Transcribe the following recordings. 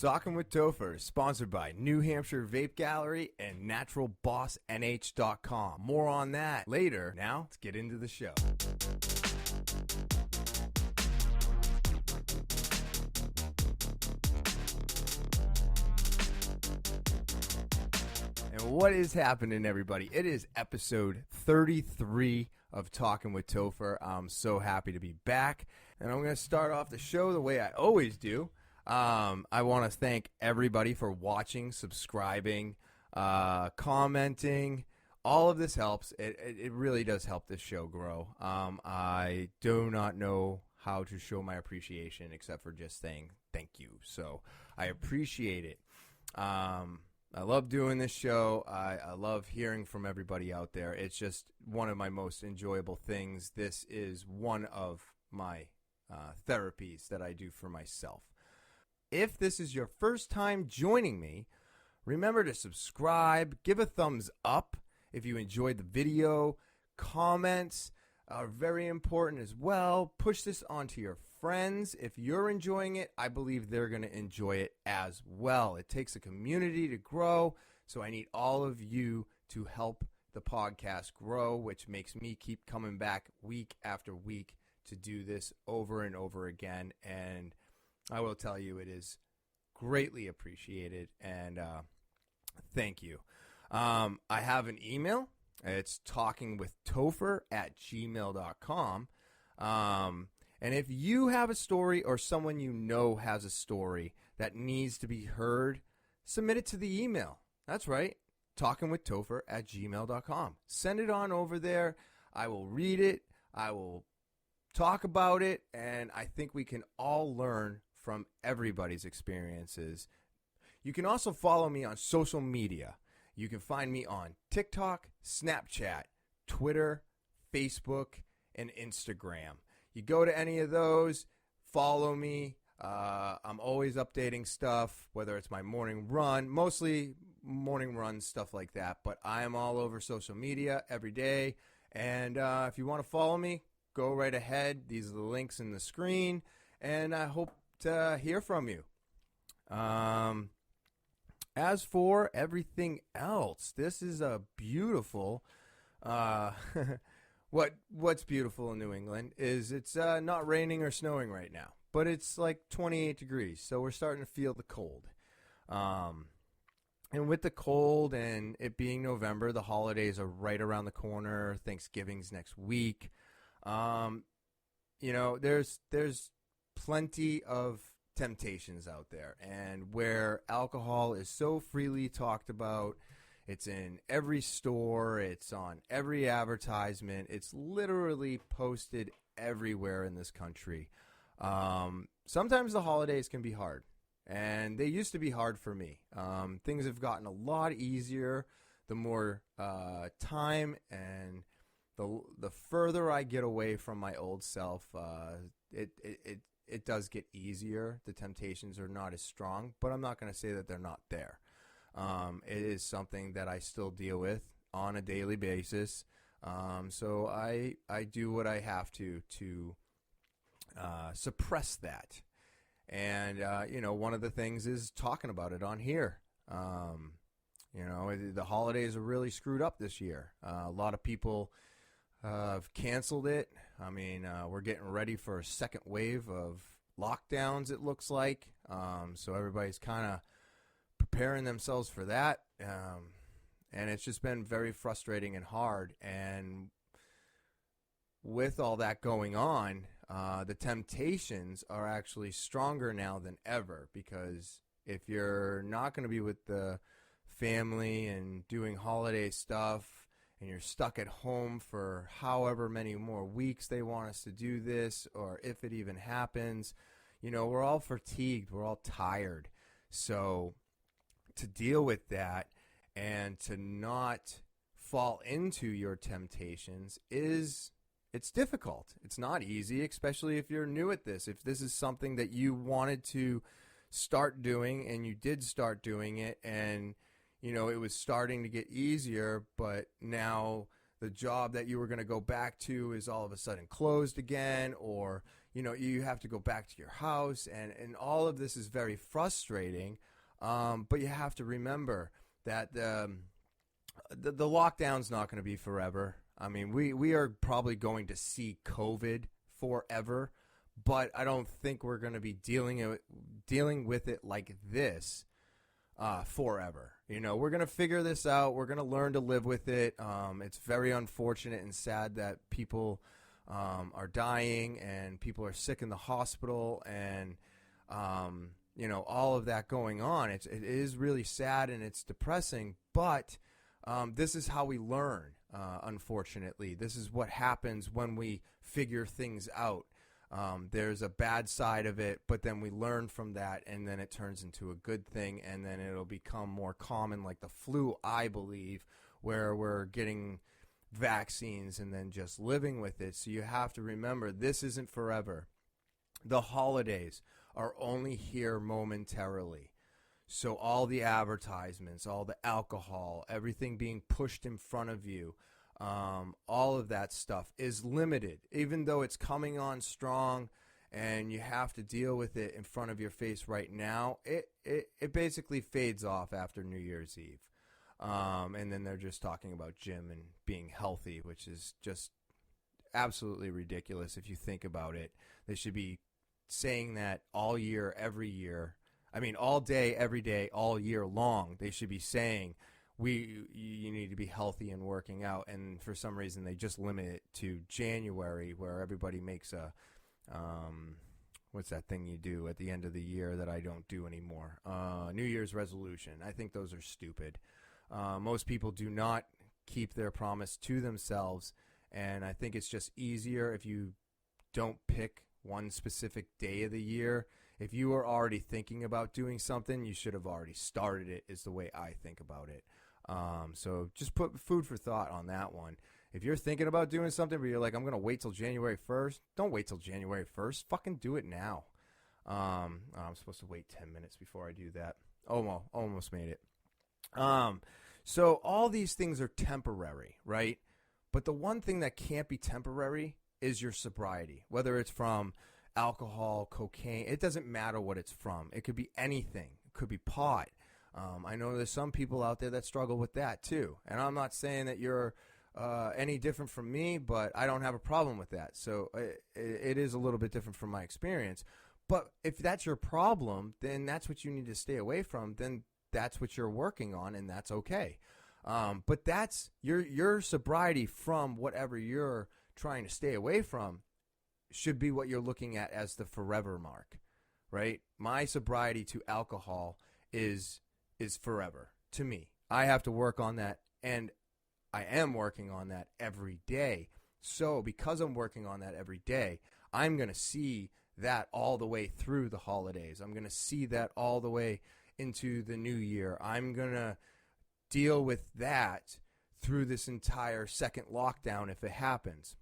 Talking with Topher is sponsored by New Hampshire Vape Gallery and NaturalBossNH.com. More on that later. Now, let's get into the show. And what is happening, everybody? It is episode 33 of Talking with Topher. I'm so happy to be back. And I'm going to start off the show the way I always do. I want to thank everybody for watching, subscribing, commenting. All of this helps. It really does help this show grow. I do not know how to show my appreciation except for just saying thank you. So I appreciate it. I love doing this show. I love hearing from everybody out there. It's just one of my most enjoyable things. This is one of my therapies that I do for myself. If this is your first time joining me, remember to subscribe, give a thumbs up if you enjoyed the video. Comments are very important as well. Push this onto your friends. If you're enjoying it, I believe they're going to enjoy it as well. It takes a community to grow, so I need all of you to help the podcast grow, which makes me keep coming back week after week to do this over and over again. And I will tell you, it is greatly appreciated, and thank you. I have an email. It's talkingwithtopher@gmail.com. And if you have a story or someone you know has a story that needs to be heard, submit it to the email. That's right, talkingwithtopher@gmail.com. Send it on over there. I will read it. I will talk about it, and I think we can all learn from everybody's experiences. You can also follow me on social media. You can find me on TikTok, Snapchat, Twitter, Facebook, and Instagram. You go to any of those, follow me. I'm always updating stuff, whether it's my morning run, mostly morning runs, stuff like that. But I am all over social media every day. And if you want to follow me, go right ahead. These are the links in the screen. And I hope to hear from you. As for everything else, this is a beautiful what's beautiful in New England is it's not raining or snowing right now, but it's like 28 degrees, so we're starting to feel the cold. And with the cold and it being November, the holidays are right around the corner. Thanksgiving's next week. There's plenty of temptations out there, and where alcohol is so freely talked about, it's in every store, it's on every advertisement, it's literally posted everywhere in this country. Sometimes the holidays can be hard, and they used to be hard for me. Things have gotten a lot easier the more time and the further I get away from my old self. It does get easier. The temptations are not as strong, but I'm not going to say that they're not there. It is something that I still deal with on a daily basis. So I do what I have to suppress that. And, one of the things is talking about it on here. The holidays are really screwed up this year. A lot of people have canceled it. I mean, we're getting ready for a second wave of lockdowns, it looks like. So everybody's kind of preparing themselves for that. And it's just been very frustrating and hard. And with all that going on, the temptations are actually stronger now than ever, because if you're not going to be with the family and doing holiday stuff, and you're stuck at home for however many more weeks they want us to do this, or if it even happens, we're all fatigued, we're all tired. So to deal with that and to not fall into your temptations it's difficult. It's not easy, especially if you're new at this. If this is something that you wanted to start doing and you did start doing it, and it was starting to get easier, but now the job that you were going to go back to is all of a sudden closed again, or you have to go back to your house, and all of this is very frustrating. But you have to remember that the lockdown's not going to be forever. I mean, we are probably going to see COVID forever, but I don't think we're going to be dealing with it like this forever. We're going to figure this out. We're going to learn to live with it. It's very unfortunate and sad that people are dying and people are sick in the hospital, and all of that going on. It is really sad and it's depressing, but this is how we learn, unfortunately. This is what happens when we figure things out. There's a bad side of it, but then we learn from that, and then it turns into a good thing, and then it'll become more common, like the flu, I believe, where we're getting vaccines and then just living with it. So you have to remember, this isn't forever. The holidays are only here momentarily. So all the advertisements, all the alcohol, everything being pushed in front of you, all of that stuff is limited. Even though it's coming on strong and you have to deal with it in front of your face right now, it basically fades off after New Year's Eve. And then they're just talking about gym and being healthy, which is just absolutely ridiculous if you think about it. They should be saying that all year, every year. I mean, all day, every day, all year long. They should be saying you need to be healthy and working out. And for some reason, they just limit it to January, where everybody makes a what's that thing you do at the end of the year that I don't do anymore? New Year's resolution. I think those are stupid. Most people do not keep their promise to themselves, and I think it's just easier if you don't pick one specific day of the year. If you are already thinking about doing something, you should have already started it, is the way I think about it. So just put food for thought on that one. If you're thinking about doing something but you're like, I'm going to wait till January 1st, don't wait till January 1st. Fucking do it now. I'm supposed to wait 10 minutes before I do that. Almost made it. So all these things are temporary, right? But the one thing that can't be temporary is your sobriety, whether it's from alcohol, cocaine. It doesn't matter what it's from. It could be anything. It could be pot. I know there's some people out there that struggle with that too. And I'm not saying that you're any different from me, but I don't have a problem with that. So it is a little bit different from my experience. But if that's your problem, then that's what you need to stay away from. Then that's what you're working on, and that's okay. But that's your sobriety from whatever you're trying to stay away from should be what you're looking at as the forever mark, right? My sobriety to alcohol is forever to me. I have to work on that, and I am working on that every day. So because I'm working on that every day, I'm going to see that all the way through the holidays. I'm going to see that all the way into the new year. I'm going to deal with that through this entire second lockdown if it happens.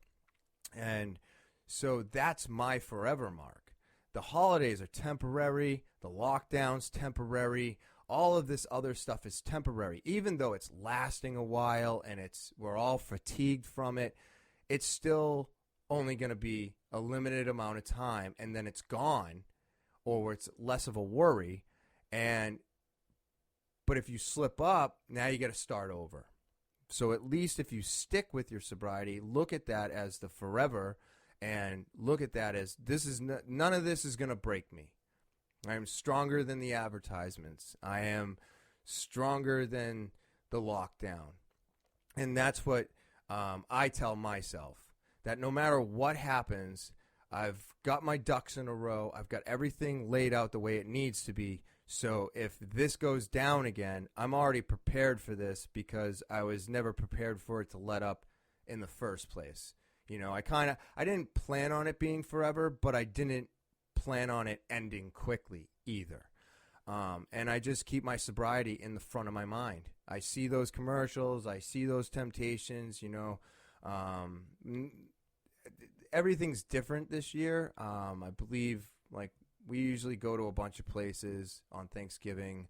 And so that's my forever mark. The holidays are temporary. The lockdown's temporary. All of this other stuff is temporary. Even though it's lasting a while and we're all fatigued from it, it's still only going to be a limited amount of time, and then it's gone, or it's less of a worry. But if you slip up, now you got to start over. So at least if you stick with your sobriety, look at that as the forever, and look at that as none of this is going to break me. I am stronger than the advertisements. I am stronger than the lockdown. And that's what I tell myself, that no matter what happens, I've got my ducks in a row. I've got everything laid out the way it needs to be. So if this goes down again, I'm already prepared for this because I was never prepared for it to let up in the first place. I didn't plan on it being forever, but I didn't plan on it ending quickly either. And I just keep my sobriety in the front of my mind. I see those commercials. I see those temptations, everything's different this year. I believe, we usually go to a bunch of places on Thanksgiving.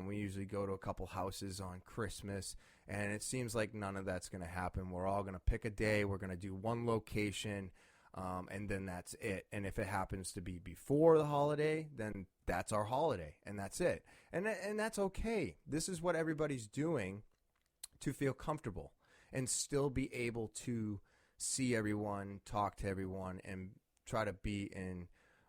We usually go to a couple houses on Christmas, and it seems like none of that's going to happen. We're all going to pick a day. We're going to do one location. And then that's it. And if it happens to be before the holiday, then that's our holiday, and that's it. And that's okay. This is what everybody's doing to feel comfortable and still be able to see everyone, talk to everyone, and try to be in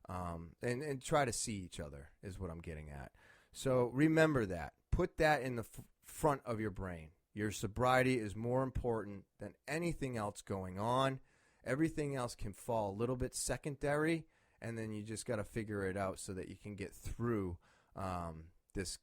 and try to see each other is what I'm getting at. So remember that. Put that in the front of your brain. Your sobriety is more important than anything else going on. Everything else can fall a little bit secondary, and then you just got to figure it out so that you can get through this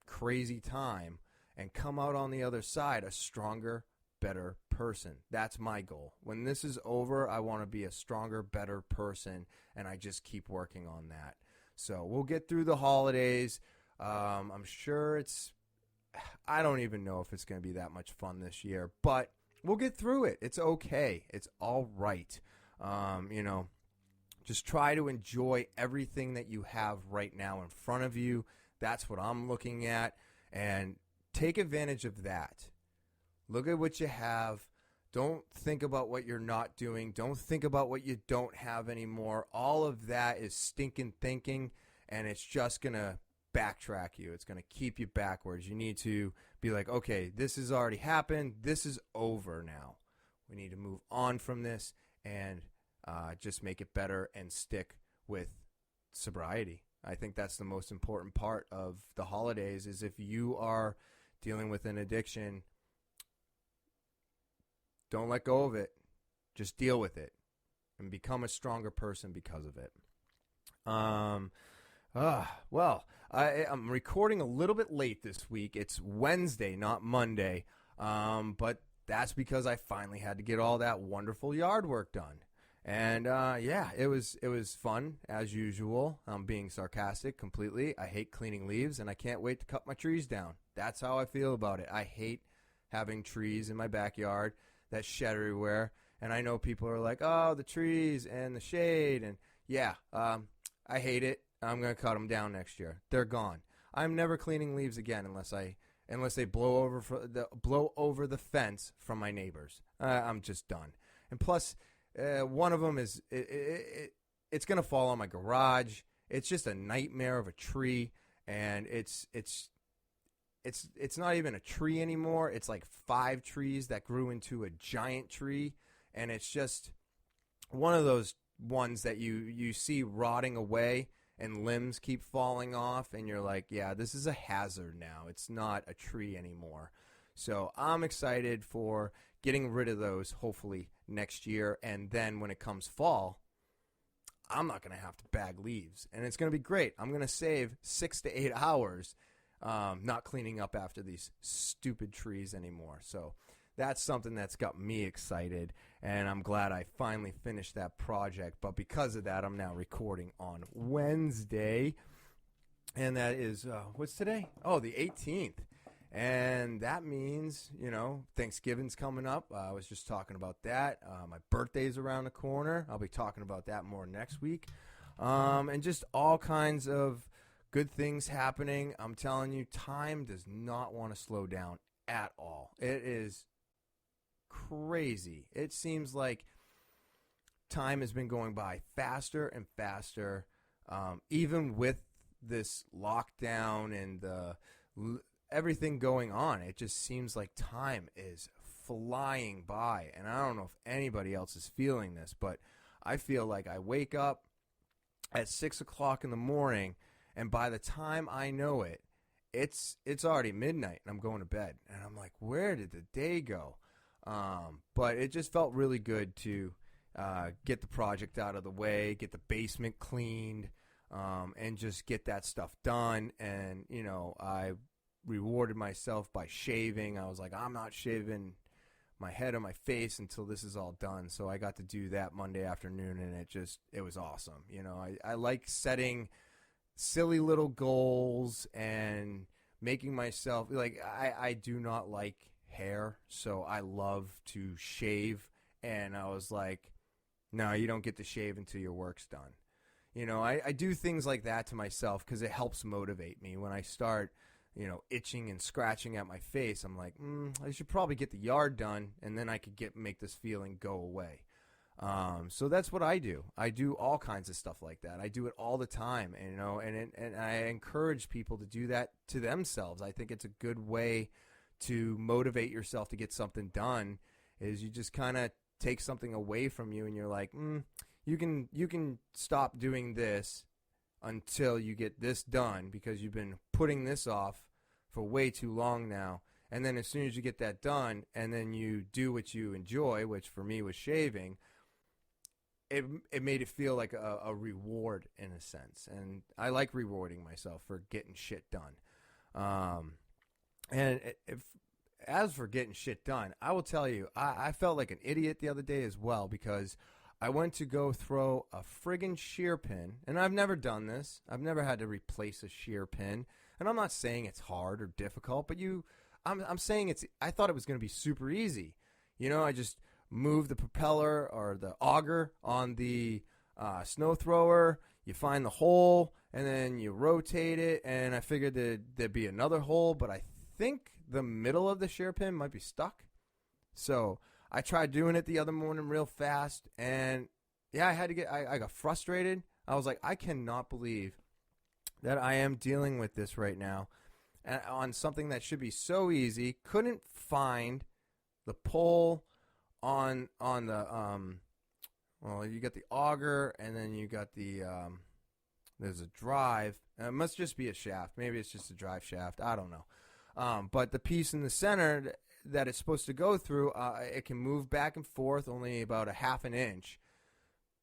crazy time and come out on the other side a stronger, better person. That's my goal. When this is over, I want to be a stronger, better person, and I just keep working on that. So we'll get through the holidays. I'm sure I don't even know if it's going to be that much fun this year, but we'll get through it. It's okay. It's all right. Just try to enjoy everything that you have right now in front of you. That's what I'm looking at, and take advantage of that. Look at what you have. Don't think about what you're not doing. Don't think about what you don't have anymore. All of that is stinking thinking, and it's just going to backtrack you. It's going to keep you backwards. You need to be like, okay, this has already happened. This is over now. We need to move on from this and just make it better and stick with sobriety. I think that's the most important part of the holidays is if you are dealing with an addiction, don't let go of it. Just deal with it and become a stronger person because of it. I'm recording a little bit late this week. It's Wednesday, not Monday. But that's because I finally had to get all that wonderful yard work done. And it was fun as usual. I'm being sarcastic completely. I hate cleaning leaves, and I can't wait to cut my trees down. That's how I feel about it. I hate having trees in my backyard that shed everywhere. And I know people are like, oh, the trees and the shade. And I hate it. I'm going to cut them down next year. They're gone. I'm never cleaning leaves again unless they blow over the fence from my neighbors. I'm just done. And plus, one of them is it's going to fall on my garage. It's just a nightmare of a tree, and it's not even a tree anymore. It's like 5 trees that grew into a giant tree, and it's just one of those ones that you see rotting away and limbs keep falling off, and you're like, yeah, this is a hazard now. It's not a tree anymore. So I'm excited for getting rid of those hopefully next year, and then when it comes fall, I'm not going to have to bag leaves, and it's going to be great. I'm going to save 6 to 8 hours not cleaning up after these stupid trees anymore. So that's something that's got me excited, and I'm glad I finally finished that project. But because of that, I'm now recording on Wednesday, and that is, what's today? Oh, the 18th. And that means, Thanksgiving's coming up. I was just talking about that. My birthday's around the corner. I'll be talking about that more next week. And just all kinds of good things happening. I'm telling you, time does not want to slow down at all. It is crazy. It seems like time has been going by faster and faster, even with this lockdown and everything going on. It just seems like time is flying by, and I don't know if anybody else is feeling this, but I feel like I wake up at 6 o'clock in the morning, and by the time I know it, it's already midnight, and I'm going to bed, and I'm like, where did the day go? But it just felt really good to get the project out of the way, get the basement cleaned, and just get that stuff done. And, I rewarded myself by shaving. I was like, I'm not shaving my head or my face until this is all done. So I got to do that Monday afternoon, and it was awesome. I like setting silly little goals and making myself, like, I do not like hair, so I love to shave, and I was like, no, you don't get to shave until your work's done. I do things like that to myself because it helps motivate me. When I start, itching and scratching at my face, I'm like, I should probably get the yard done, and then I could make this feeling go away. So that's what I do. I do all kinds of stuff like that. I do it all the time, and I encourage people to do that to themselves. I think it's a good way to motivate yourself to get something done. Is you just kind of take something away from you, and you're like, you can stop doing this until you get this done because you've been putting this off for way too long now. And then as soon as you get that done, and then you do what you enjoy, which for me was shaving. It made it feel like a reward in a sense, and I like rewarding myself for getting shit done. As for getting shit done, I will tell you, I felt like an idiot the other day as well because I went to go throw a friggin' shear pin, and I've never done this. I've never had to replace a shear pin, and I'm not saying it's hard or difficult, but I'm saying I thought it was going to be super easy. I just move the propeller or the auger on the snow thrower, you find the hole, and then you rotate it, and I figured there'd be another hole, but I think the middle of the shear pin might be stuck. So I tried doing it the other morning real fast, and yeah, I got frustrated. I was like, I cannot believe that I am dealing with this right now and on something that should be so easy. Couldn't find the pole on the well, you got the auger, and then you got the there's a drive. It must just be a shaft. Maybe it's just a drive shaft. I don't know. But the piece in the center that it's supposed to go through, it can move back and forth only about a half an inch.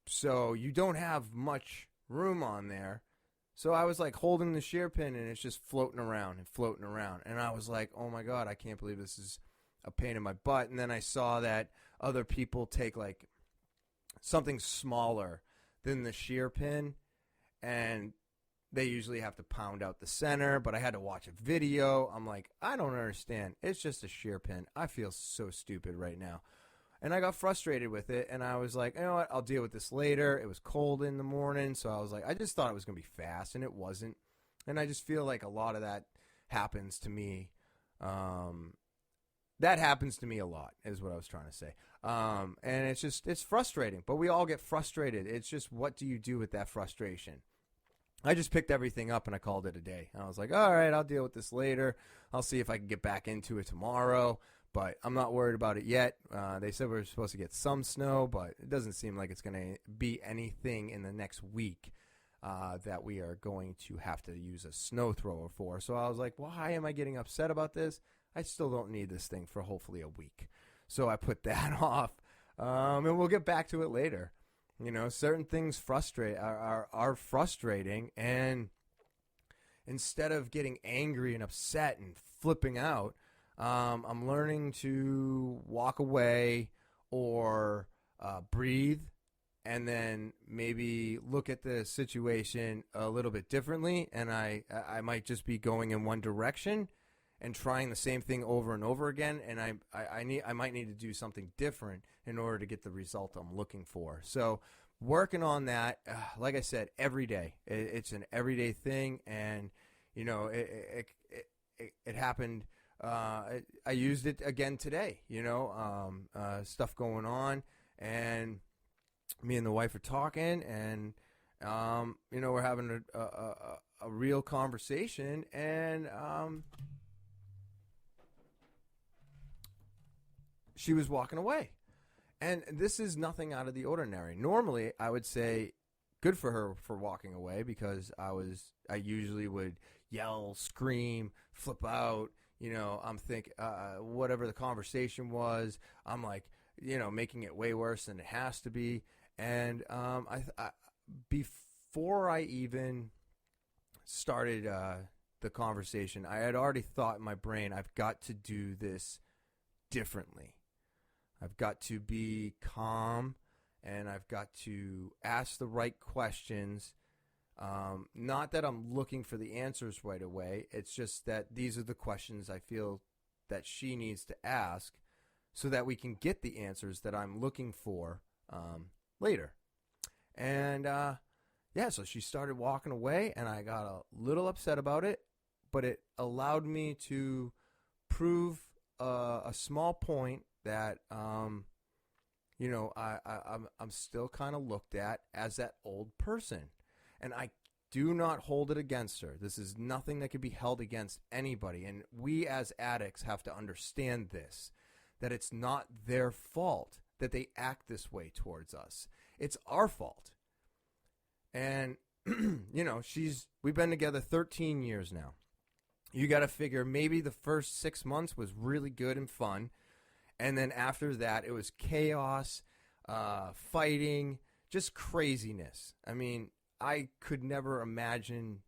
So you don't have much room on there. So I was like holding the shear pin, and it's just floating around and floating around. And I was like, oh my God, I can't believe this is a pain in my butt. And then I saw that other people take like something smaller than the shear pin, and they usually have to pound out the center, but I had to watch a video. I'm like, I don't understand. It's just a shear pin. I feel so stupid right now. And I got frustrated with it, and I was like, you know what, I'll deal with this later. It was cold in the morning, so I was like, I just thought it was going to be fast, and it wasn't. And I just feel like a lot of that happens to me. That happens to me a lot, is what I was trying to say. And it's frustrating, but we all get frustrated. It's just, what do you do with that frustration? I just picked everything up and I called it a day. I was like, all right, I'll deal with this later. I'll see if I can get back into it tomorrow, but I'm not worried about it yet. They said we were supposed to get some snow, but it doesn't seem like it's going to be anything in the next week that we are going to have to use a snow thrower for. So I was like, why am I getting upset about this? I still don't need this thing for hopefully a week. So I put that off, and we'll get back to it later. Certain things are frustrating, and instead of getting angry and upset and flipping out, I'm learning to walk away or breathe, and then maybe look at the situation a little bit differently, and I might just be going in one direction and trying the same thing over and over again, and I might need to do something different in order to get the result I'm looking for. So working on that, like I said, every day. It's an everyday thing, and it happened. I used it again today. Stuff going on, and me and the wife are talking, and we're having a real conversation, and she was walking away. And this is nothing out of the ordinary. Normally, I would say good for her for walking away, because I usually would yell, scream, flip out. I'm thinking whatever the conversation was, I'm like, making it way worse than it has to be. And before I even started the conversation, I had already thought in my brain, I've got to do this differently. I've got to be calm, and I've got to ask the right questions. Not that I'm looking for the answers right away. It's just that these are the questions I feel that she needs to ask so that we can get the answers that I'm looking for later. And, so she started walking away, and I got a little upset about it, but it allowed me to prove a small point that, I'm still kind of looked at as that old person. And I do not hold it against her. This is nothing that can be held against anybody. And we as addicts have to understand this, that it's not their fault that they act this way towards us. It's our fault. And, we've been together 13 years now. You got to figure maybe the first 6 months was really good and fun. And then after that, it was chaos, fighting, just craziness. I mean, I could never imagine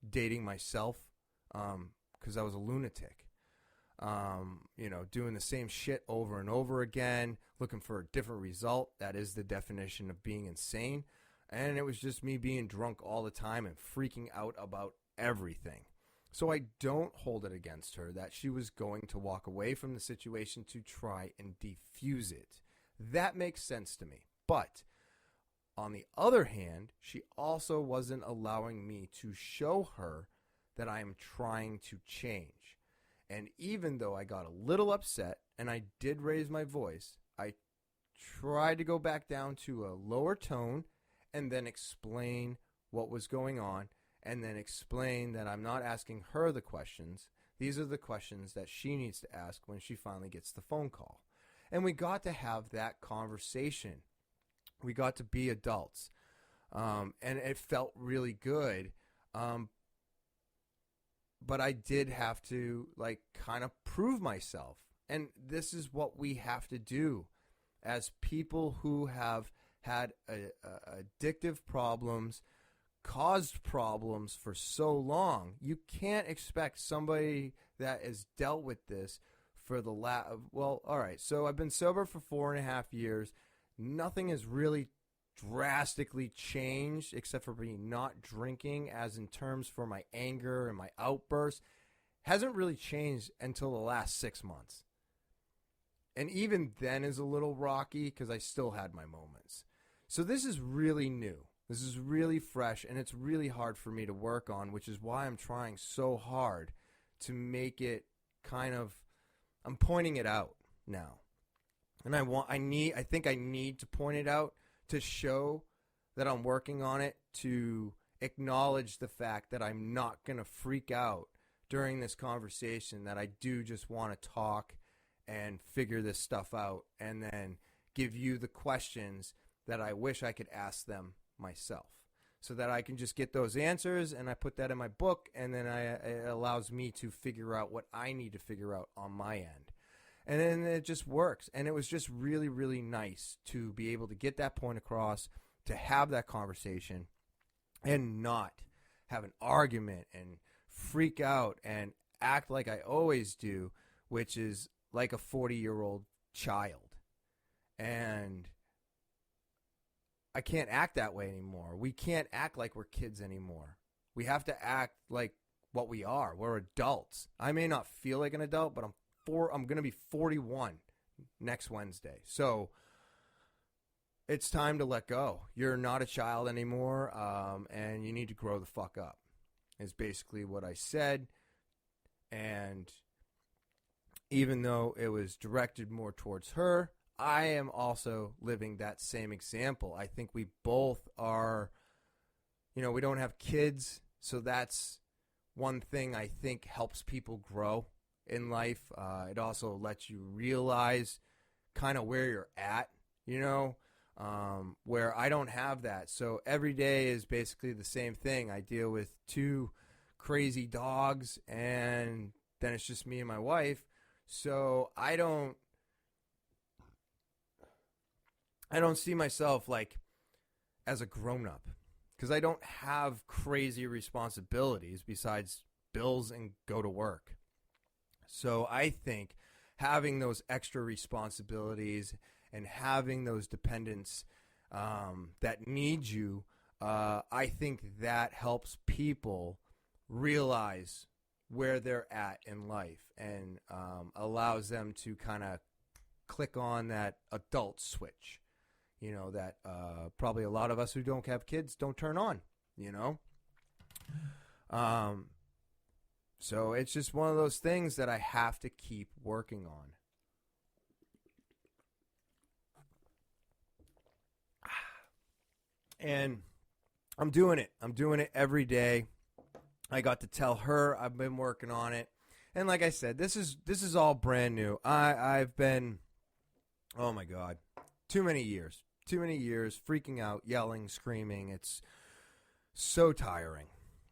dating myself because I was a lunatic. Doing the same shit over and over again, looking for a different result. That is the definition of being insane. And it was just me being drunk all the time and freaking out about everything. So I don't hold it against her that she was going to walk away from the situation to try and defuse it. That makes sense to me. But on the other hand, she also wasn't allowing me to show her that I am trying to change. And even though I got a little upset and I did raise my voice, I tried to go back down to a lower tone and then explain what was going on, and then explain that I'm not asking her the questions. These are the questions that she needs to ask when she finally gets the phone call. And we got to have that conversation. We got to be adults. And it felt really good. But I did have to kind of prove myself. And this is what we have to do as people who have had addictive problems, caused problems for so long. You can't expect somebody that has dealt with this for the all right, so I've been sober for 4.5 years. Nothing has really drastically changed except for me not drinking, as in terms for my anger and my outbursts. Hasn't really changed until the last 6 months. And even then is a little rocky because I still had my moments. So this is really new. This is really fresh, and it's really hard for me to work on, which is why I'm trying so hard to make it I'm pointing it out now. And I think I need to point it out to show that I'm working on it, to acknowledge the fact that I'm not going to freak out during this conversation, that I do just want to talk and figure this stuff out and then give you the questions that I wish I could ask them myself, so that I can just get those answers, and I put that in my book, and then it allows me to figure out what I need to figure out on my end. And then it just works. And it was just really, really nice to be able to get that point across, to have that conversation and not have an argument and freak out and act like I always do, which is like a 40-year-old child. And I can't act that way anymore. We can't act like we're kids anymore. We have to act like what we are. We're adults. I may not feel like an adult, but I'm going to be 41 next Wednesday. So it's time to let go. You're not a child anymore, and you need to grow the fuck up, is basically what I said. And even though it was directed more towards her, I am also living that same example. I think we both are, we don't have kids, so that's one thing I think helps people grow in life. It also lets you realize kind of where you're at, where I don't have that. So every day is basically the same thing. I deal with 2 crazy dogs, and then it's just me and my wife. So I don't see myself as a grown-up, because I don't have crazy responsibilities besides bills and go to work. So I think having those extra responsibilities and having those dependents that need you, I think that helps people realize where they're at in life, and allows them to kind of click on that adult switch, that probably a lot of us who don't have kids don't turn on, So it's just one of those things that I have to keep working on. And I'm doing it. I'm doing it every day. I got to tell her I've been working on it. And like I said, this is all brand new. I've been, oh my God, too many years freaking out, yelling, screaming. It's so tiring.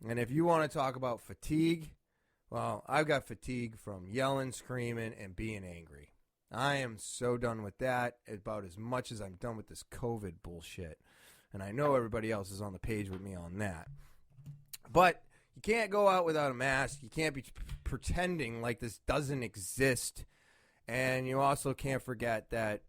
And if you want to talk about fatigue, well, I've got fatigue from yelling, screaming, and being angry. I am so done with that, about as much as I'm done with this COVID bullshit. And I know everybody else is on the page with me on that. But you can't go out without a mask. You can't be pretending like this doesn't exist. And you also can't forget that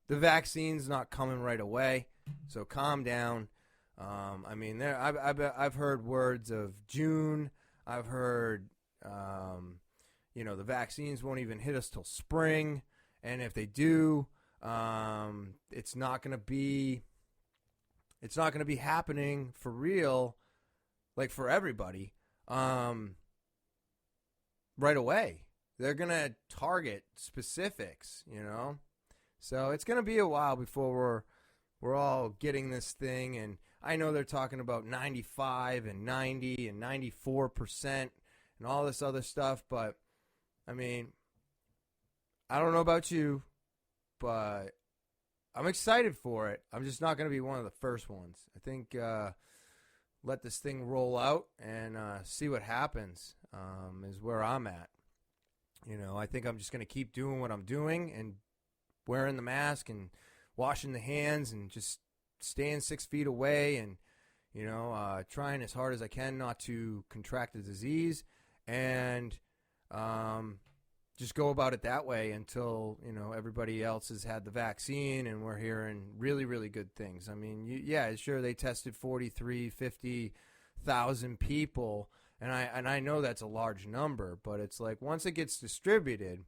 the vaccine's not coming right away. So calm down. I mean, I've heard words of June. I've heard, the vaccines won't even hit us till spring. And if they do, it's not going to be happening for real, like for everybody, right away. They're going to target specifics, So it's going to be a while before we're all getting this thing. And I know they're talking about 95 and 90 and 94% and all this other stuff. But, I mean, I don't know about you, but I'm excited for it. I'm just not going to be one of the first ones. I think let this thing roll out and see what happens is where I'm at. I think I'm just going to keep doing what I'm doing and wearing the mask and washing the hands and just staying 6 feet away and, trying as hard as I can not to contract the disease and just go about it that way until, everybody else has had the vaccine and we're hearing really, really good things. I mean, sure, they tested 50,000 people, and I know that's a large number, but it's like once it gets distributed,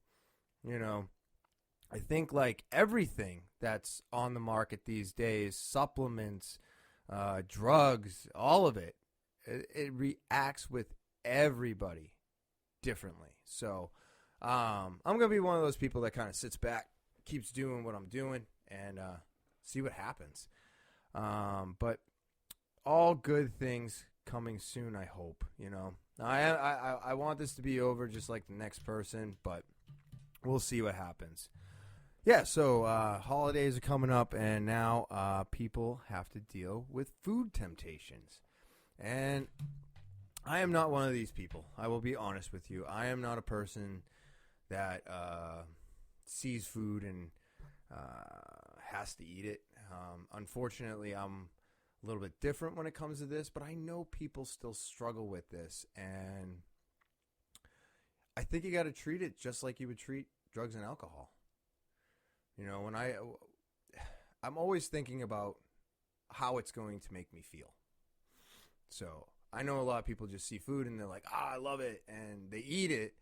I think like everything that's on the market these days, supplements, drugs, all of it, it reacts with everybody differently. So I'm going to be one of those people that kind of sits back, keeps doing what I'm doing, and see what happens. But all good things coming soon, I hope. I want this to be over just like the next person, but we'll see what happens. Yeah, so holidays are coming up, and now people have to deal with food temptations. And I am not one of these people. I will be honest with you. I am not a person that sees food and has to eat it. Unfortunately, I'm a little bit different when it comes to this, but I know people still struggle with this, and I think you got to treat it just like you would treat drugs and alcohol. When I'm always thinking about how it's going to make me feel. So I know a lot of people just see food and they're like, I love it, and they eat it,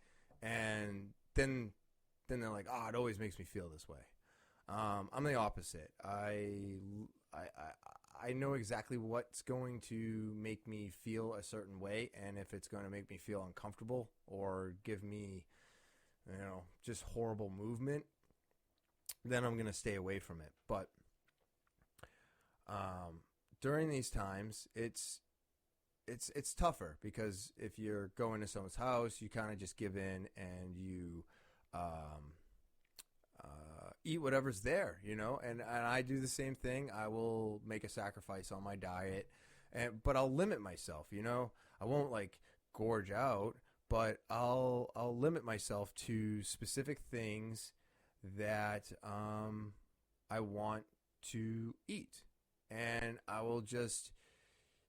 and then they're like, it always makes me feel this way. I'm the opposite. I know exactly what's going to make me feel a certain way, and if it's going to make me feel uncomfortable or give me, just horrible movement, then I'm going to stay away from it. But during these times, it's tougher because if you're going to someone's house, you kind of just give in and you eat whatever's there, and I do the same thing. I will make a sacrifice on my diet, but I'll limit myself, I won't like gorge out, but I'll limit myself to specific things that I want to eat, and I will just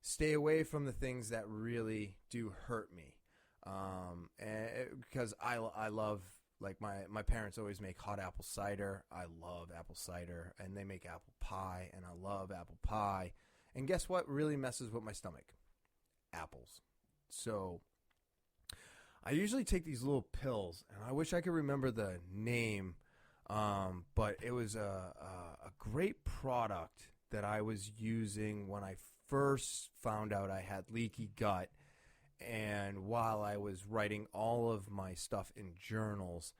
stay away from the things that really do hurt me, because I love, like my parents always make hot apple cider. I love apple cider, and they make apple pie, and I love apple pie. And guess what really messes with my stomach? Apples. So I usually take these little pills, and I wish I could remember the name, but it was a great product that I was using when I first found out I had leaky gut, and while I was writing all of my stuff in journals,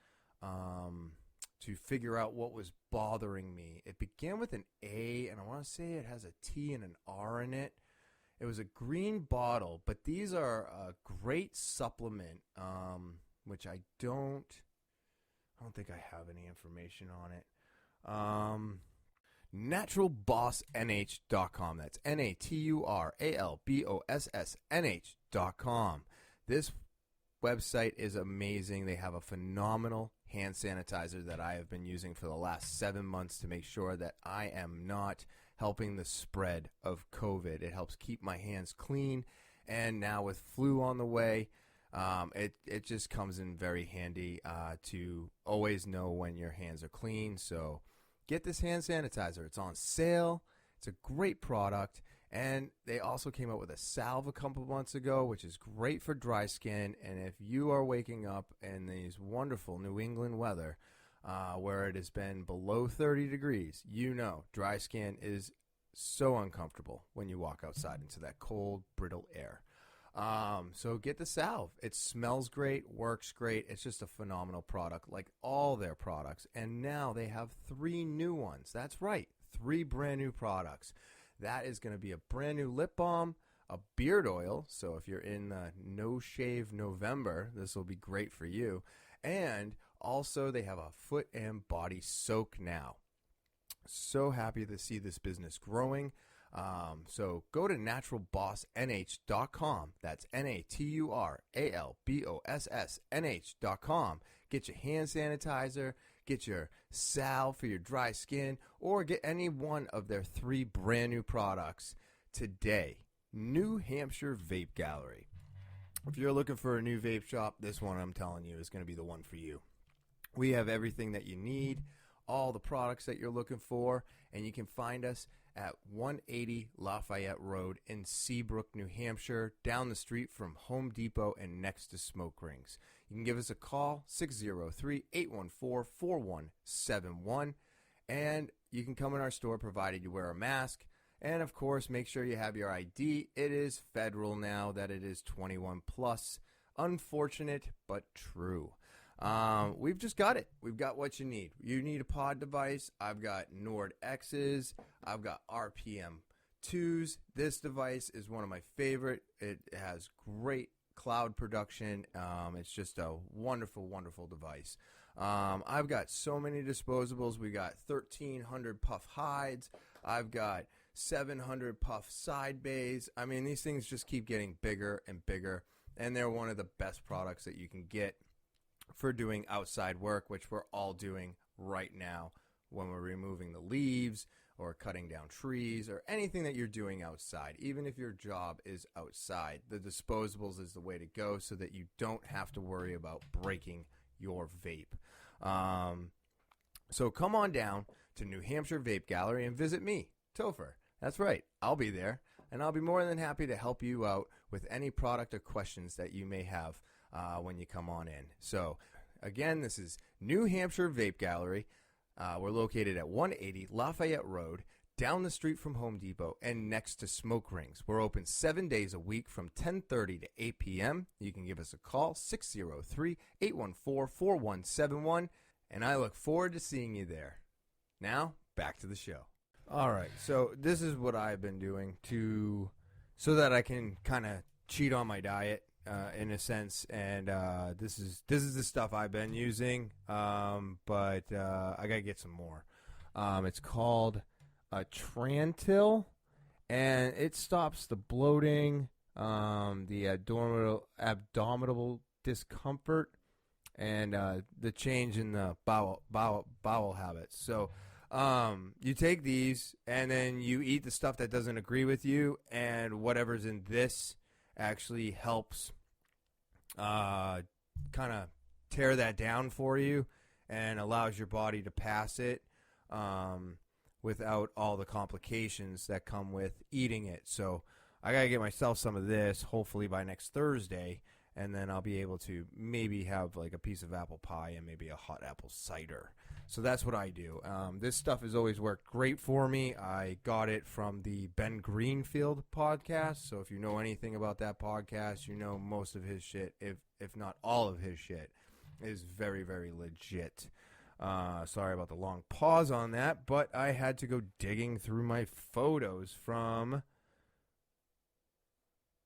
to figure out what was bothering me. It began with an A, and I want to say it has a T and an R in it. It was a green bottle, but these are a great supplement, which I don't think I have any information on it. naturalbossnh.com. That's naturalbossnh.com. This website is amazing. They have a phenomenal hand sanitizer that I have been using for the last 7 months to make sure that I am not helping the spread of COVID. It helps keep my hands clean, and now with flu on the way, it just comes in very handy to always know when your hands are clean. So get this hand sanitizer. It's on sale. It's a great product. And they also came out with a salve a couple months ago, which is great for dry skin. And if you are waking up in these wonderful New England weather where it has been below 30 degrees, you know dry skin is so uncomfortable when you walk outside into that cold, brittle air. So get the salve. It smells great, works great. It's just a phenomenal product, like all their products. And now they have 3 new ones. That's right, 3 brand new products. That is going to be a brand new lip balm, a beard oil. So if you're in the No Shave November, this will be great for you. And also they have a foot and body soak now. So happy to see this business growing. So go to naturalbossnh.com. That's naturalbossnh.com. Get your hand sanitizer, get your salve for your dry skin, or get any one of their 3 brand new products today. New Hampshire Vape Gallery. If you're looking for a new vape shop, this one I'm telling you is going to be the one for you. We have everything that you need, all the products that you're looking for, and you can find us at 180 Lafayette Road in Seabrook, New Hampshire, down the street from Home Depot and next to Smoke Rings. You can give us a call, 603-814-4171, and you can come in our store provided you wear a mask. And, of course, make sure you have your ID. It is federal now that it is 21 plus. Unfortunate, but true. We've just got it. We've got what you need. You need a pod device. I've got Nord X's. I've got RPM 2s. This device is one of my favorite. It has great cloud production. It's just a wonderful, wonderful device. I've got so many disposables. We got 1,300 puff hides. I've got 700 puff side bays. I mean, these things just keep getting bigger and bigger, and they're one of the best products that you can get for doing outside work, which we're all doing right now when we're removing the leaves or cutting down trees or anything that you're doing outside. Even if your job is outside, the disposables is the way to go so that you don't have to worry about breaking your vape. So come on down to New Hampshire Vape Gallery and visit me, Topher. That's right, I'll be there, and I'll be more than happy to help you out with any product or questions that you may have when you come on in. So, again, this is New Hampshire Vape Gallery. We're located at 180 Lafayette Road, down the street from Home Depot and next to Smoke Rings. We're open 7 days a week from 10:30 to 8 p.m. You can give us a call, 603-814-4171, and I look forward to seeing you there. Now, back to the show. All right, so this is what I've been doing so that I can kind of cheat on my diet. In a sense, and this is the stuff I've been using, but I gotta get some more. It's called Trantil, and it stops the bloating, the abdominal discomfort, and the change in the bowel habits. So you take these, and then you eat the stuff that doesn't agree with you, and whatever's in this actually helps kind of tear that down for you and allows your body to pass it without all the complications that come with eating it. So I got to get myself some of this hopefully by next Thursday, and then I'll be able to maybe have like a piece of apple pie and maybe a hot apple cider. So that's what I do. This stuff has always worked great for me. I got it from the Ben Greenfield podcast. So if you know anything about that podcast, you know most of his shit, if not all of his shit, is very, very legit. Sorry about the long pause on that, but I had to go digging through my photos from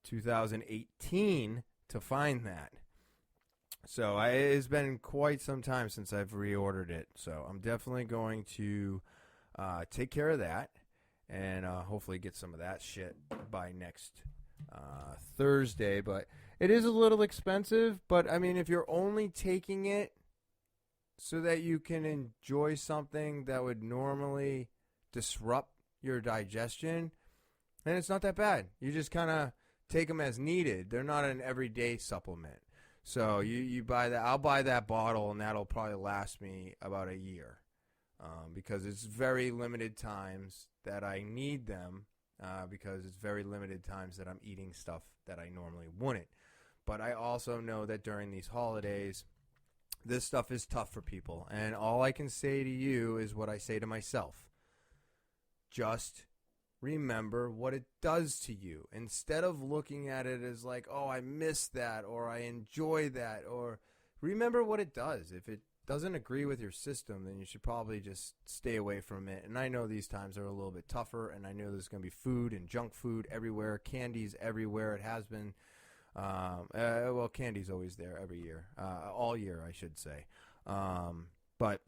2018 to find that. So it's been quite some time since I've reordered it. So I'm definitely going to take care of that and hopefully get some of that shit by next Thursday. But it is a little expensive. But, I mean, if you're only taking it so that you can enjoy something that would normally disrupt your digestion, then it's not that bad. You just kind of take them as needed. They're not an everyday supplement. So you buy that. I'll buy that bottle, and that'll probably last me about a year because it's very limited times that I need them because it's very limited times that I'm eating stuff that I normally wouldn't. But I also know that during these holidays, this stuff is tough for people. And all I can say to you is what I say to myself. Just remember what it does to you. Instead of looking at it as like, oh, I miss that or I enjoy that, or remember what it does. If it doesn't agree with your system, then you should probably just stay away from it. And I know these times are a little bit tougher, and I know there's going to be food and junk food everywhere, candies everywhere. It has been. Well, candy's always there every year, all year, I should say. But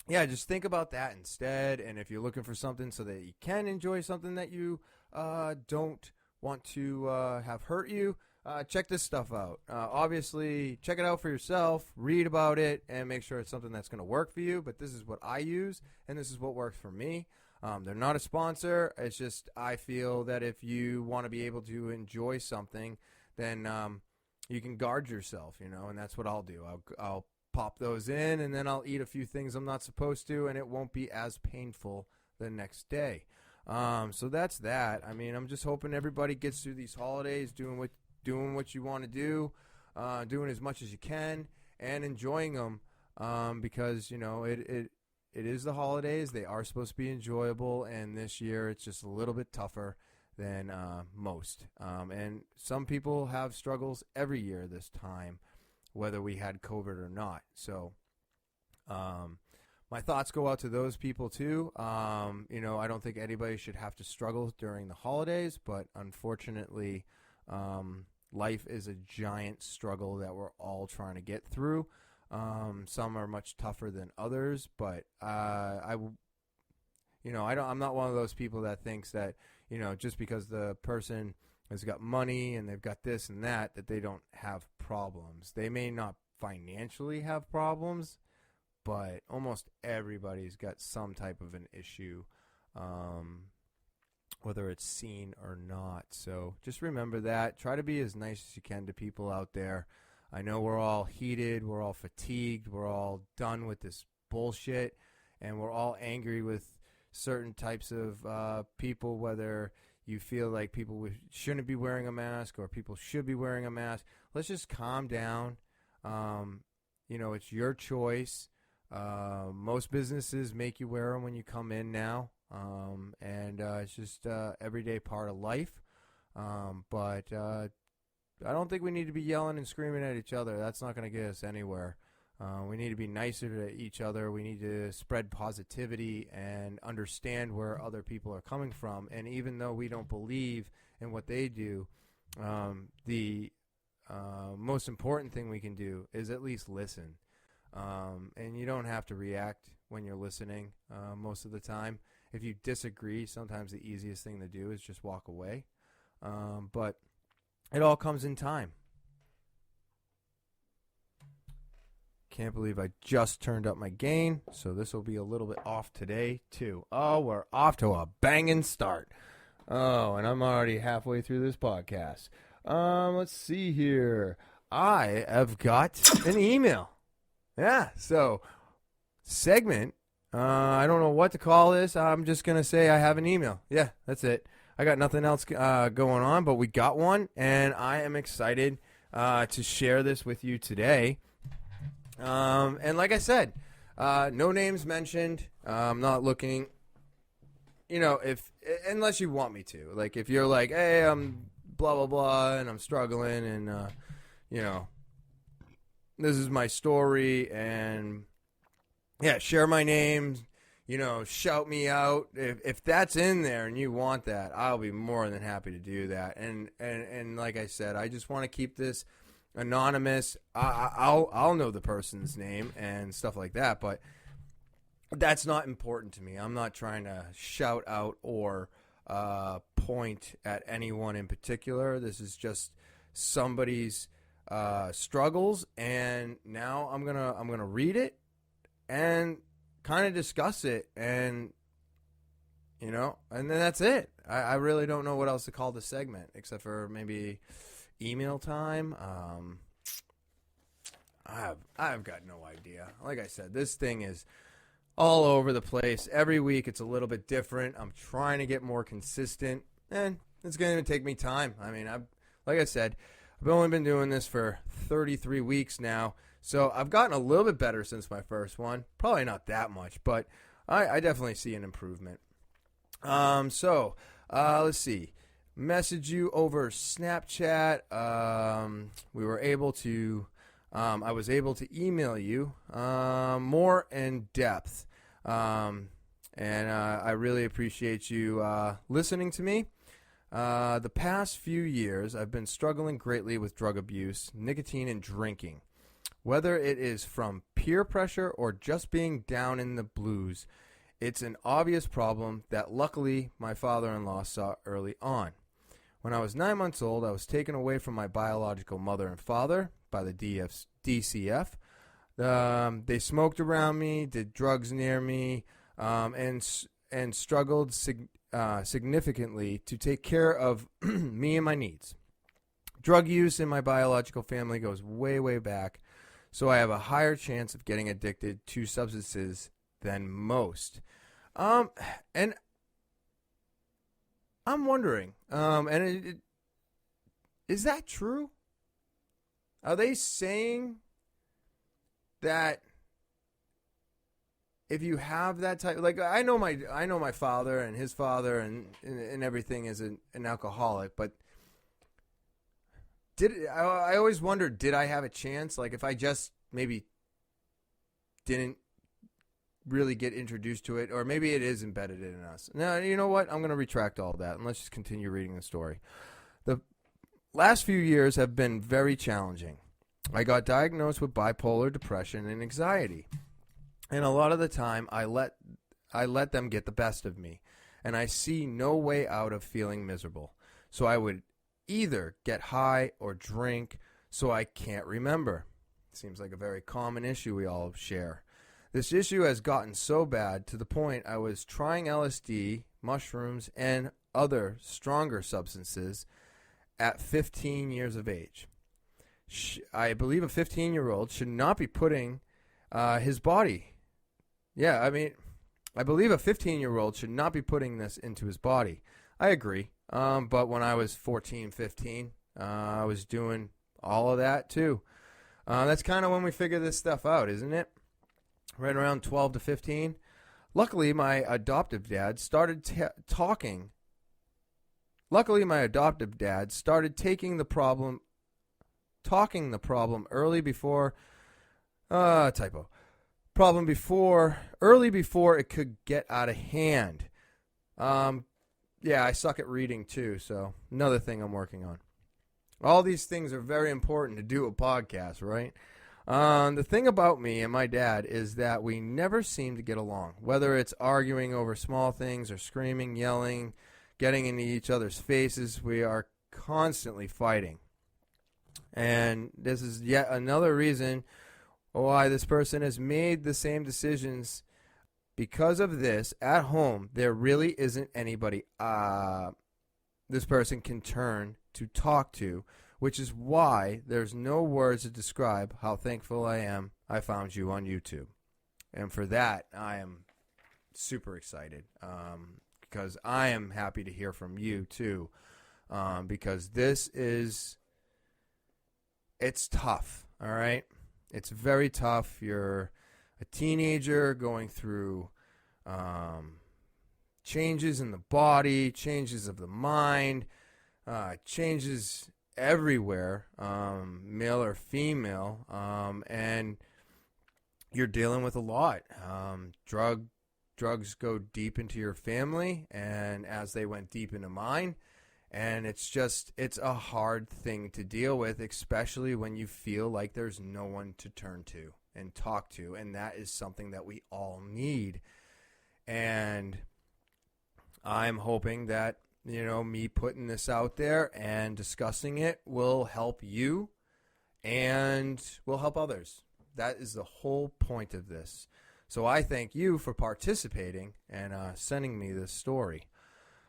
yeah, just think about that instead. And if you're looking for something so that you can enjoy something that you don't want to have hurt you, check this stuff out. Obviously, check it out for yourself, read about it, and make sure it's something that's going to work for you. But this is what I use, and this is what works for me. They're not a sponsor. It's just I feel that if you want to be able to enjoy something, then you can guard yourself, and that's what I'll do. I'll pop those in, and then I'll eat a few things I'm not supposed to, and it won't be as painful the next day. So that's that. I mean, I'm just hoping everybody gets through these holidays doing what you want to do, doing as much as you can, and enjoying them because, it is the holidays. They are supposed to be enjoyable, and this year it's just a little bit tougher than most. And some people have struggles every year this time, whether we had COVID or not. So my thoughts go out to those people too. I don't think anybody should have to struggle during the holidays, but unfortunately, life is a giant struggle that we're all trying to get through. Some are much tougher than others, but I'm not one of those people that thinks that, just because the person has got money and they've got this and that they don't have problems. They may not financially have problems, but almost everybody's got some type of an issue, whether it's seen or not. So just remember that. Try to be as nice as you can to people out there. I know we're all heated, we're all fatigued, we're all done with this bullshit, and we're all angry with certain types of people, whether you feel like people shouldn't be wearing a mask or people should be wearing a mask. Let's just calm down. It's your choice. Most businesses make you wear them when you come in now, and it's just everyday part of life. But I don't think we need to be yelling and screaming at each other. That's not going to get us anywhere. We need to be nicer to each other. We need to spread positivity and understand where other people are coming from. And even though we don't believe in what they do, the most important thing we can do is at least listen. And you don't have to react when you're listening most of the time. If you disagree, sometimes the easiest thing to do is just walk away. But it all comes in time. Can't believe I just turned up my gain, so this will be a little bit off today, too. Oh, we're off to a banging start. Oh, and I'm already halfway through this podcast. Let's see here. I have got an email. Yeah, so segment. I don't know what to call this. I'm just going to say I have an email. Yeah, that's it. I got nothing else going on, but we got one, and I am excited to share this with you today. And like I said, no names mentioned. I'm not looking, unless you want me to. Like, if you're like, hey, I'm blah, blah, blah, and I'm struggling, and, this is my story, and, yeah, share my name, shout me out. If that's in there and you want that, I'll be more than happy to do that. And like I said, I just want to keep this anonymous. I'll know the person's name and stuff like that, but that's not important to me. I'm not trying to shout out or point at anyone in particular. This is just somebody's struggles, and now I'm gonna read it and kind of discuss it, and and then that's it. I really don't know what else to call the segment except for maybe email time. I've got no idea. Like I said, this thing is all over the place. Every week it's a little bit different. I'm trying to get more consistent, and it's going to take me time. I mean, like I said, I've only been doing this for 33 weeks now, so I've gotten a little bit better since my first one. Probably not that much, but I definitely see an improvement. Let's see. Message you over Snapchat. We were able to... I was able to email you more in depth, and I really appreciate you listening to me. The past few years, I've been struggling greatly with drug abuse, nicotine, and drinking. Whether it is from peer pressure or just being down in the blues, it's an obvious problem that luckily my father-in-law saw early on. When I was 9 months old, I was taken away from my biological mother and father by the DCF. They smoked around me, did drugs near me, and struggled significantly to take care of me and my needs. Drug use in my biological family goes way, way back, so I have a higher chance of getting addicted to substances than most. And I'm wondering, is that true? Are they saying that if you have that type, like I know my father and his father and everything is an alcoholic, but I always wondered, did I have a chance? Like if I just maybe didn't really get introduced to it, or maybe it is embedded in us. Now, you know what? I'm going to retract all that, and let's just continue reading the story. The last few years have been very challenging. I got diagnosed with bipolar depression and anxiety, and a lot of the time I let them get the best of me, and I see no way out of feeling miserable. So I would either get high or drink so I can't remember. Seems like a very common issue we all share. This issue has gotten so bad to the point I was trying LSD, mushrooms, and other stronger substances at 15 years of age. I believe a 15-year-old should not be putting his body. Yeah, I mean, I believe a 15-year-old should not be putting this into his body. I agree. But when I was 14, 15, I was doing all of that too. That's kind of when we figure this stuff out, isn't it? Right around 12 to 15. Luckily, my adoptive dad started taking the problem early before it could get out of hand. Yeah, I suck at reading too, so another thing I'm working on. All these things are very important to do a podcast, right? The thing about me and my dad is that we never seem to get along, whether it's arguing over small things or screaming, yelling, getting into each other's faces. We are constantly fighting. And this is yet another reason why this person has made the same decisions. Because of this, at home, there really isn't anybody this person can turn to talk to, which is why there's no words to describe how thankful I am I found you on YouTube. And for that, I am super excited because I am happy to hear from you too, because it's tough, all right? It's very tough. You're a teenager going through changes in the body, changes of the mind, changes everywhere, male or female, and you're dealing with a lot. Drugs go deep into your family, and as they went deep into mine, and it's a hard thing to deal with, especially when you feel like there's no one to turn to and talk to, and that is something that we all need. And I'm hoping that, me putting this out there and discussing it will help you and will help others. That is the whole point of this. So I thank you for participating and sending me this story.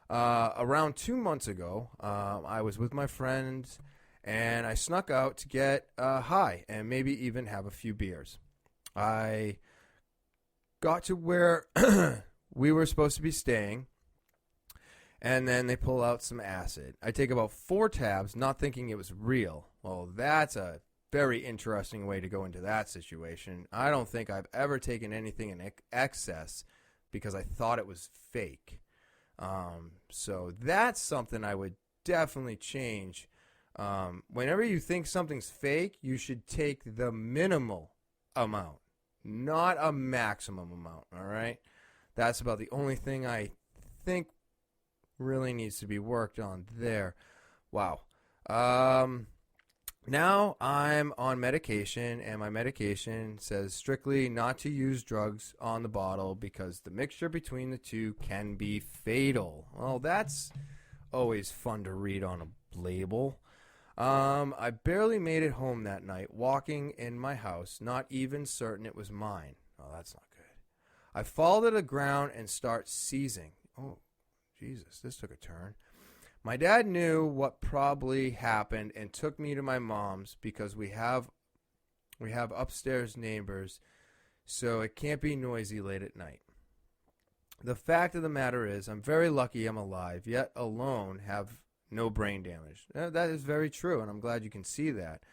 Around 2 months ago, I was with my friends, and I snuck out to get high and maybe even have a few beers. I got to where we were supposed to be staying, and then they pull out some acid. I take about 4 tabs, not thinking it was real. Well, that's a very interesting way to go into that situation. I don't think I've ever taken anything in excess because I thought it was fake. So that's something I would definitely change. Whenever you think something's fake, you should take the minimal amount, not a maximum amount, all right? That's about the only thing I think really needs to be worked on there. Wow. Now I'm on medication, and my medication says strictly not to use drugs on the bottle because the mixture between the two can be fatal. Well, that's always fun to read on a label. I barely made it home that night, walking in my house, not even certain it was mine. Oh, that's not good. I fall to the ground and start seizing. Oh, Jesus, this took a turn. My dad knew what probably happened and took me to my mom's because we have upstairs neighbors, so it can't be noisy late at night. The fact of the matter is, I'm very lucky I'm alive, yet alone have no brain damage. That is very true, and I'm glad you can see that.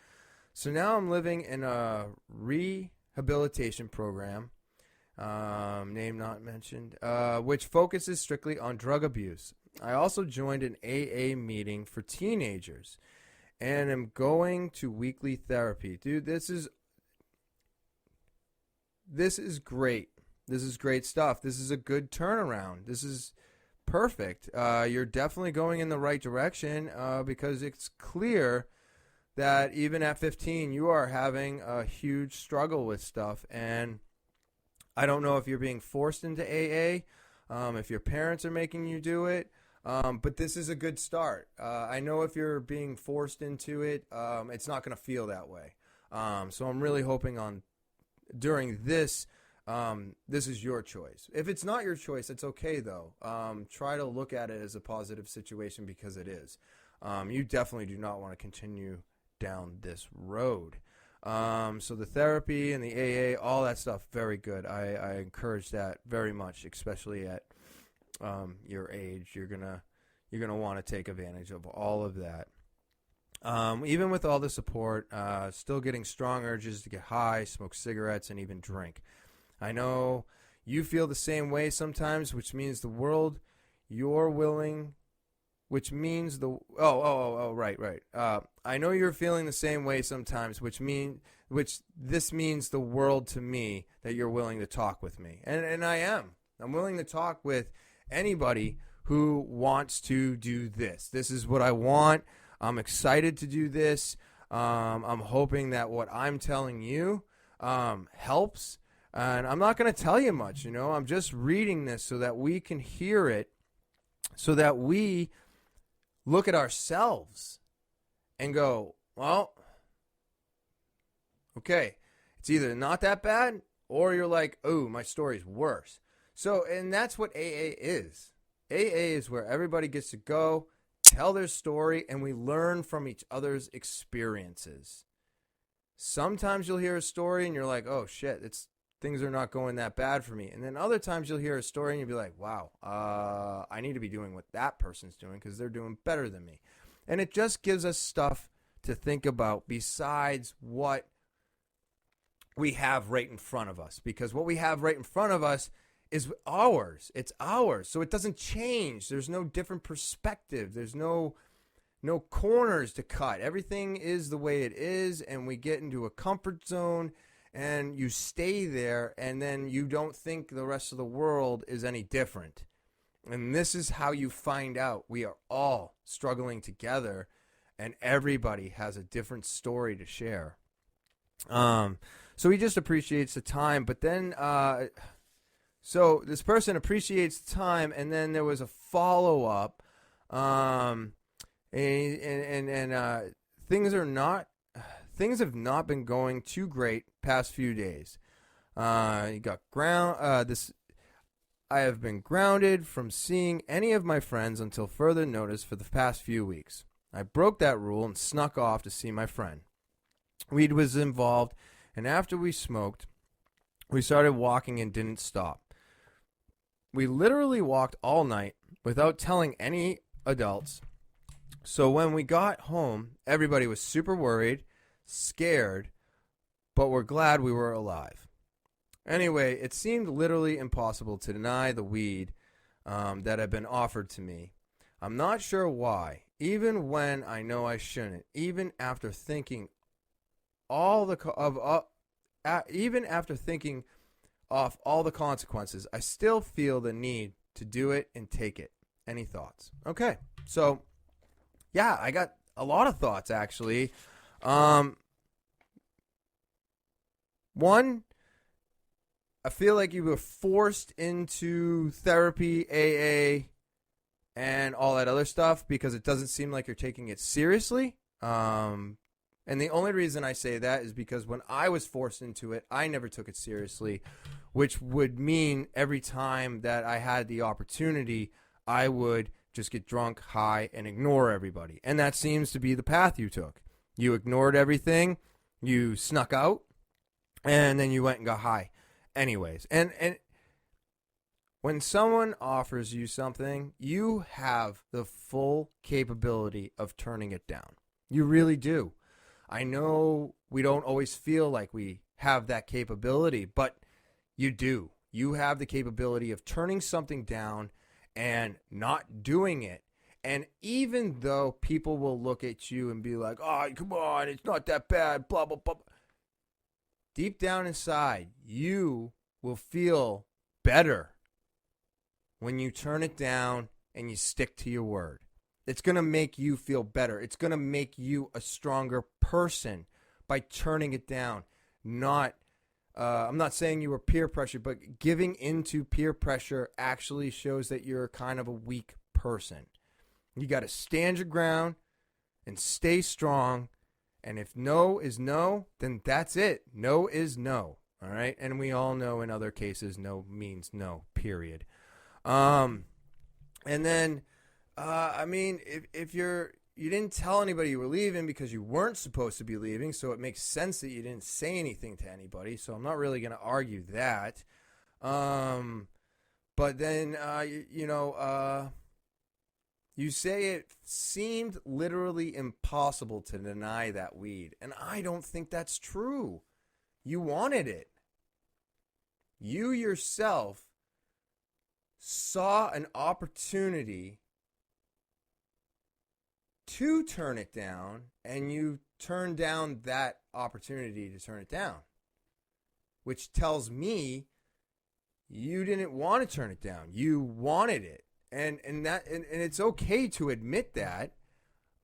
So now I'm living in a rehabilitation program, name not mentioned, which focuses strictly on drug abuse. I also joined an AA meeting for teenagers and am going to weekly therapy. Dude, this is great. This is great stuff. This is a good turnaround. This is perfect. You're definitely going in the right direction because it's clear that even at 15 you are having a huge struggle with stuff. And I don't know if you're being forced into AA, if your parents are making you do it. But this is a good start. I know if you're being forced into it, it's not going to feel that way. So I'm really hoping during this, this is your choice. If it's not your choice, it's okay though. Try to look at it as a positive situation because it is. You definitely do not want to continue down this road. So the therapy and the AA, all that stuff, very good. I encourage that very much, especially at your age. You're gonna want to take advantage of all of that. Even with all the support, still getting strong urges to get high, smoke cigarettes, and even drink. I know you feel the same way sometimes, which means the world you're willing. Which means right. I know you're feeling the same way sometimes, which this means the world to me that you're willing to talk with me, and I am. I'm willing to talk with anybody who wants to do this. This is what I want. I'm excited to do this. I'm hoping that what I'm telling you helps. And I'm not going to tell you much, I'm just reading this so that we can hear it, so that we look at ourselves and go, well, okay, it's either not that bad or you're like, oh, my story's worse. So, and that's what AA is. AA is where everybody gets to go, tell their story, and we learn from each other's experiences. Sometimes you'll hear a story and you're like, oh, shit, things are not going that bad for me. And then other times you'll hear a story and you'll be like, wow, I need to be doing what that person's doing because they're doing better than me. And it just gives us stuff to think about besides what we have right in front of us. Because what we have right in front of us is ours. It's ours. So it doesn't change. There's no different perspective. There's no corners to cut. Everything is the way it is, and we get into a comfort zone, and you stay there, and then you don't think the rest of the world is any different. And this is how you find out we are all struggling together, and everybody has a different story to share. So he just appreciates the time, but then, so this person appreciates the time, and then there was a follow-up, and things have not been going too great past few days. You got I have been grounded from seeing any of my friends until further notice for the past few weeks. I broke that rule and snuck off to see my friend. Weed was involved, and after we smoked, we started walking and didn't stop. We literally walked all night without telling any adults. So when we got home, everybody was super worried, scared, but we're glad we were alive. Anyway, it seemed literally impossible to deny the weed that had been offered to me. I'm not sure why, even when I know I shouldn't. Even after thinking off all the consequences, I still feel the need to do it and take it. Any thoughts? Okay, so yeah, I got a lot of thoughts actually. One, I feel like you were forced into therapy, AA, and all that other stuff because it doesn't seem like you're taking it seriously. And the only reason I say that is because when I was forced into it, I never took it seriously, which would mean every time that I had the opportunity, I would just get drunk, high, and ignore everybody. And that seems to be the path you took. You ignored everything, you snuck out, and then you went and got high. Anyways, and when someone offers you something, you have the full capability of turning it down. You really do. I know we don't always feel like we have that capability, but you do. You have the capability of turning something down and not doing it. And even though people will look at you and be like, oh, come on, it's not that bad, blah, blah, blah. Deep down inside, you will feel better when you turn it down and you stick to your word. It's going to make you feel better. It's going to make you a stronger person by turning it down. I'm not saying you were peer pressure, but giving into peer pressure actually shows that you're kind of a weak person. You got to stand your ground and stay strong. And if no is no, then that's it. No is no. All right. And we all know in other cases, no means no, period. And then, if you didn't tell anybody you were leaving because you weren't supposed to be leaving, so it makes sense that you didn't say anything to anybody. So I'm not really going to argue that. But then, you say it seemed literally impossible to deny that weed. And I don't think that's true. You wanted it. You yourself saw an opportunity to turn it down, and you turned down that opportunity to turn it down, which tells me you didn't want to turn it down. You wanted it. And it's okay to admit that.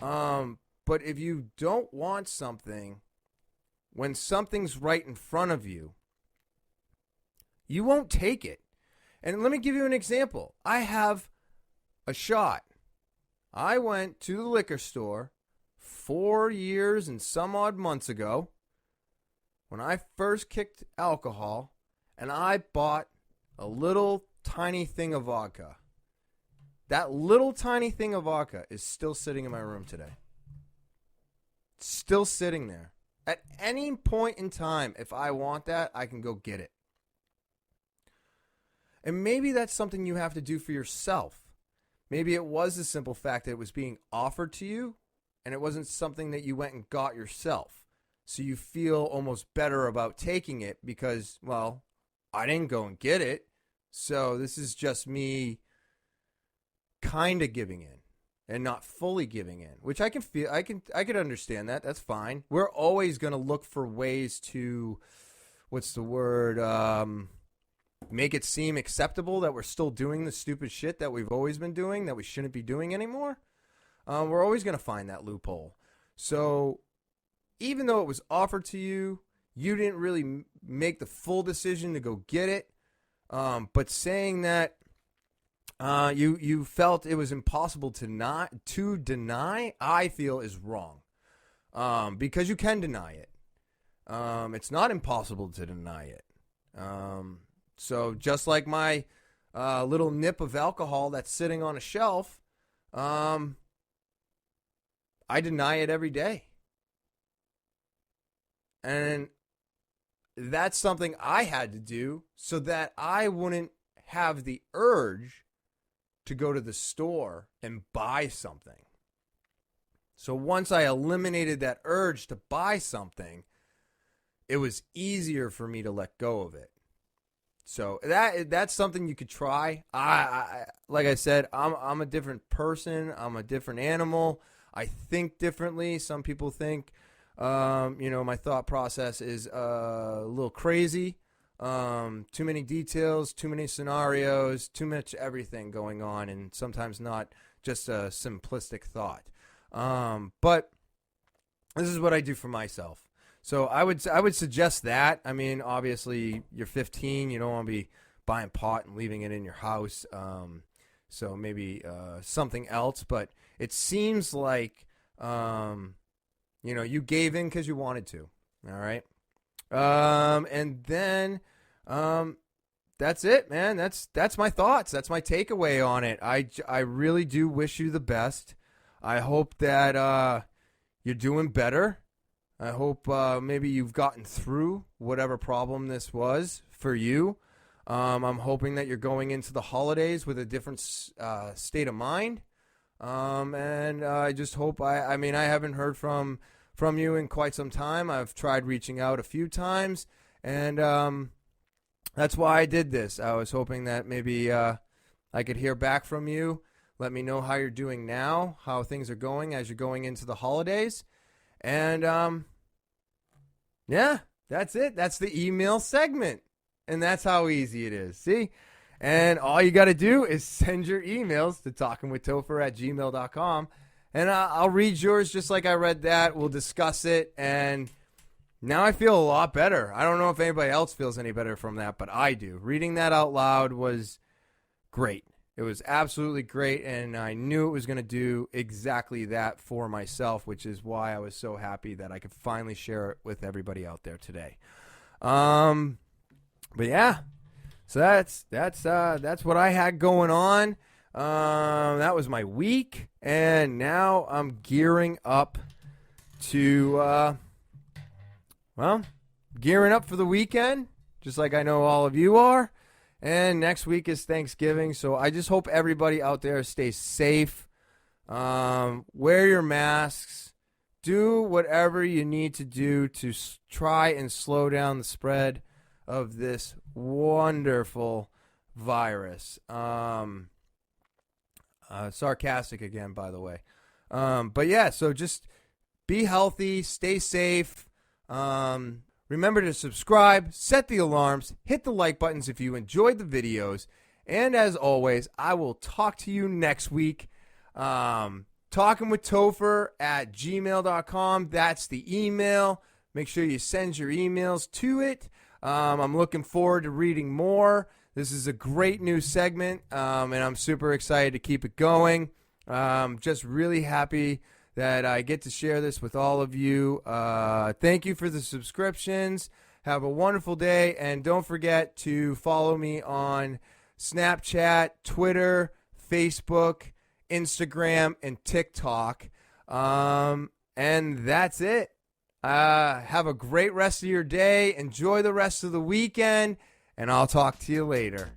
But if you don't want something, when something's right in front of you, you won't take it. And let me give you an example. I have a shot. I went to the liquor store 4 years and some odd months ago when I first kicked alcohol, and I bought a little tiny thing of vodka. That little tiny thing of vodka is still sitting in my room today. It's still sitting there. At any point in time, if I want that, I can go get it. And maybe that's something you have to do for yourself. Maybe it was the simple fact that it was being offered to you, and it wasn't something that you went and got yourself. So you feel almost better about taking it because, well, I didn't go and get it. So this is just me kind of giving in and not fully giving in, which I can feel. I can understand that. That's fine. We're always going to look for ways to what's the word, make it seem acceptable that we're still doing the stupid shit that we've always been doing that we shouldn't be doing anymore, we're always going to find that loophole. So even though it was offered to you, you didn't really make the full decision to go get it. But saying that you felt it was impossible to deny, I feel is wrong. Because you can deny it. It's not impossible to deny it. So just like my little nip of alcohol that's sitting on a shelf, I deny it every day. And that's something I had to do so that I wouldn't have the urge to go to the store and buy something. So once I eliminated that urge to buy something, it was easier for me to let go of it. So that's something you could try. I like I said, I'm a different person. I'm a different animal. I think differently. Some people think, my thought process is a little crazy. Too many details, too many scenarios, too much everything going on, and sometimes not just a simplistic thought. But this is what I do for myself. So I would suggest that. I mean, obviously, you're 15. You don't want to be buying pot and leaving it in your house. So maybe something else. But it seems like, you gave in because you wanted to. All right. And then that's it, man. That's my thoughts. That's my takeaway on it. I really do wish you the best. I hope that you're doing better. I hope maybe you've gotten through whatever problem this was for you. I'm hoping that you're going into the holidays with a different state of mind. And I just hope I haven't heard from you in quite some time. I've tried reaching out a few times, and that's why I did this. I was hoping that maybe I could hear back from you. Let me know how you're doing now, how things are going as you're going into the holidays. And, yeah, that's it. That's the email segment. And that's how easy it is. See? And all you got to do is send your emails to talkingwithtopher@gmail.com. And I'll read yours just like I read that. We'll discuss it. And now I feel a lot better. I don't know if anybody else feels any better from that, but I do. Reading that out loud was great. It was absolutely great, and I knew it was going to do exactly that for myself, which is why I was so happy that I could finally share it with everybody out there today. But yeah, so that's what I had going on. That was my week, and now I'm gearing up to gearing up for the weekend, just like I know all of you are. And next week is Thanksgiving, so I just hope everybody out there stays safe. Wear your masks. Do whatever you need to do to try and slow down the spread of this wonderful virus. Sarcastic again, by the way. But yeah, so just be healthy, stay safe. Remember to subscribe, set the alarms, hit the like buttons if you enjoyed the videos. And as always, I will talk to you next week. Talkingwithtopher@gmail.com. That's the email. Make sure you send your emails to it. I'm looking forward to reading more. This is a great new segment, and I'm super excited to keep it going. Just really happy that I get to share this with all of you. Thank you for the subscriptions. Have a wonderful day, and don't forget to follow me on Snapchat, Twitter, Facebook, Instagram, and TikTok. And that's it. Have a great rest of your day. Enjoy the rest of the weekend, and I'll talk to you later.